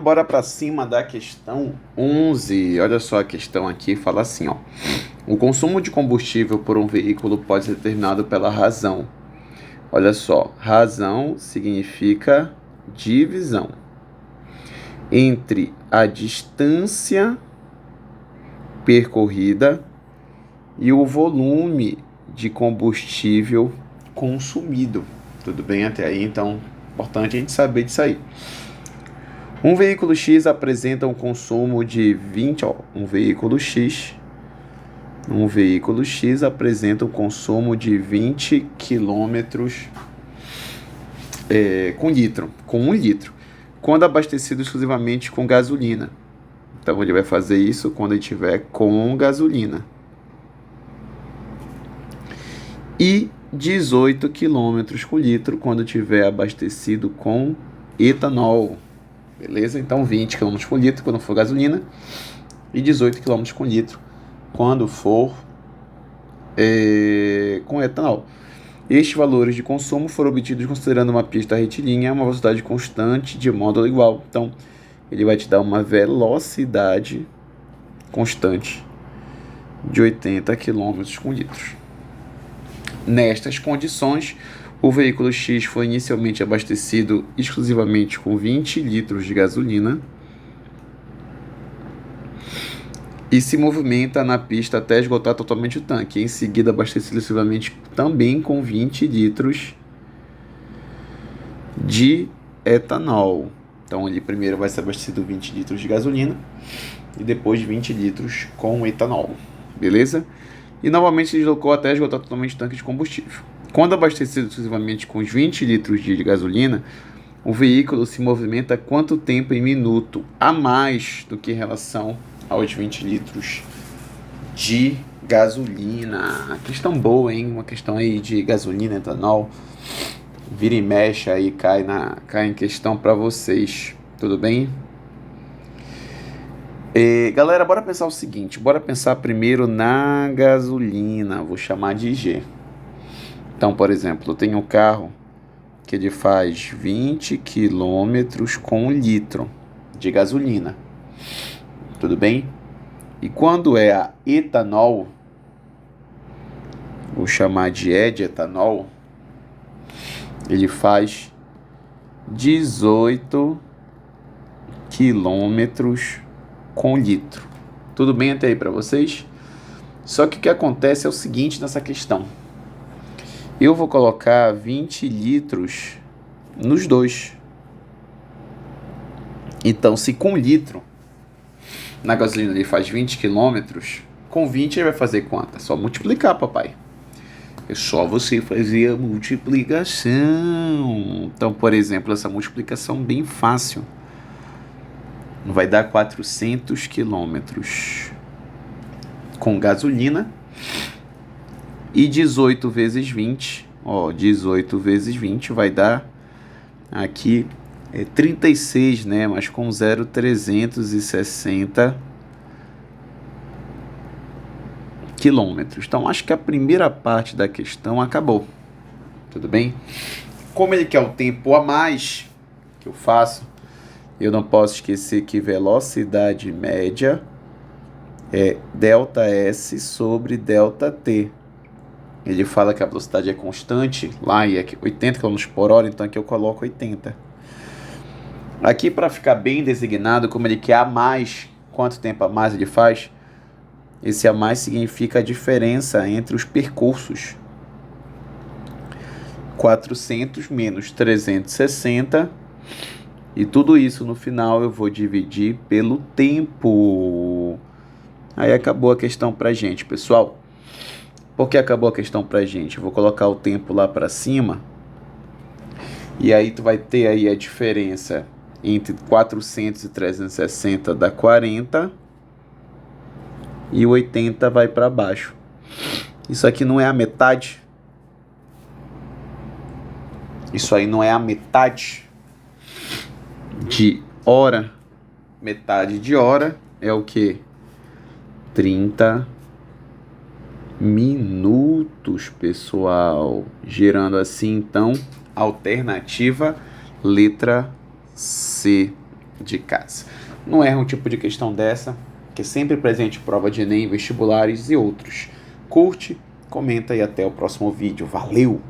Bora para cima da questão 11. Olha só a questão aqui, fala assim, ó. O consumo de combustível por um veículo pode ser determinado pela razão. Olha só, razão significa divisão entre a distância percorrida e o volume de combustível consumido. Tudo bem até aí? Então, importante a gente saber disso aí. Um veículo X apresenta um consumo de 20, um veículo X apresenta um consumo de 20 quilômetros com 1 litro, quando abastecido exclusivamente com gasolina. Então ele vai fazer isso quando ele estiver com gasolina. E 18 quilômetros por litro quando estiver abastecido com etanol. Beleza? Então 20 km por litro quando for gasolina e 18 km por litro quando for com etanol. Estes valores de consumo foram obtidos considerando uma pista retilínea a uma velocidade constante de módulo igual. Então ele vai te dar uma velocidade constante de 80 km por litro. Nestas condições, o veículo X foi inicialmente abastecido exclusivamente com 20 litros de gasolina e se movimenta na pista até esgotar totalmente o tanque. Em seguida, abastecido exclusivamente também com 20 litros de etanol. Então, ele primeiro vai ser abastecido 20 litros de gasolina e depois 20 litros com etanol. Beleza? E novamente se deslocou até esgotar totalmente o tanque de combustível. Quando abastecido exclusivamente com os 20 litros de gasolina, o veículo se movimenta quanto tempo em minuto a mais do que em relação aos 20 litros de gasolina? Questão boa, hein? Uma questão aí de gasolina, etanol. Vira e mexe aí, cai em questão para vocês. Tudo bem? Galera, bora pensar o seguinte. Bora pensar primeiro na gasolina. Vou chamar de G. Então, por exemplo, eu tenho um carro que ele faz 20 quilômetros com 1 litro de gasolina. Tudo bem? E quando é a etanol, vou chamar de etanol, ele faz 18 quilômetros com litro. Tudo bem até aí para vocês? Só que o que acontece é o seguinte nessa questão. Eu vou colocar 20 litros nos dois. Então, se com 1 litro na gasolina ele faz 20 quilômetros, com 20 ele vai fazer quanto? É só multiplicar, papai. É só você fazer a multiplicação. Então, por exemplo, essa multiplicação bem fácil. Vai dar 400 quilômetros com gasolina. E 18 vezes 20, 18 vezes 20 vai dar aqui 36, né? Mas com 0,360 quilômetros. Então, acho que a primeira parte da questão acabou. Tudo bem? Como ele quer o tempo a mais que eu faço, eu não posso esquecer que velocidade média é ΔS sobre ΔT. Ele fala que a velocidade é constante, lá e aqui 80 km por hora, então aqui eu coloco 80. Aqui para ficar bem designado, como ele quer a mais, quanto tempo a mais ele faz, esse a mais significa a diferença entre os percursos. 400 menos 360, e tudo isso no final eu vou dividir pelo tempo. Aí acabou a questão pra gente, pessoal. Por que acabou a questão pra gente? Eu vou colocar o tempo lá pra cima. E aí tu vai ter aí a diferença entre 400 e 360 dá 40. E o 80 vai pra baixo. Isso aqui não é a metade? Isso aí não é a metade de hora? Metade de hora é o quê? 30 minutos, pessoal. Gerando assim, então, alternativa letra C. de casa. Não erra um tipo de questão dessa, que é sempre presente em prova de Enem, vestibulares e outros. Curte, comenta e até o próximo vídeo. Valeu!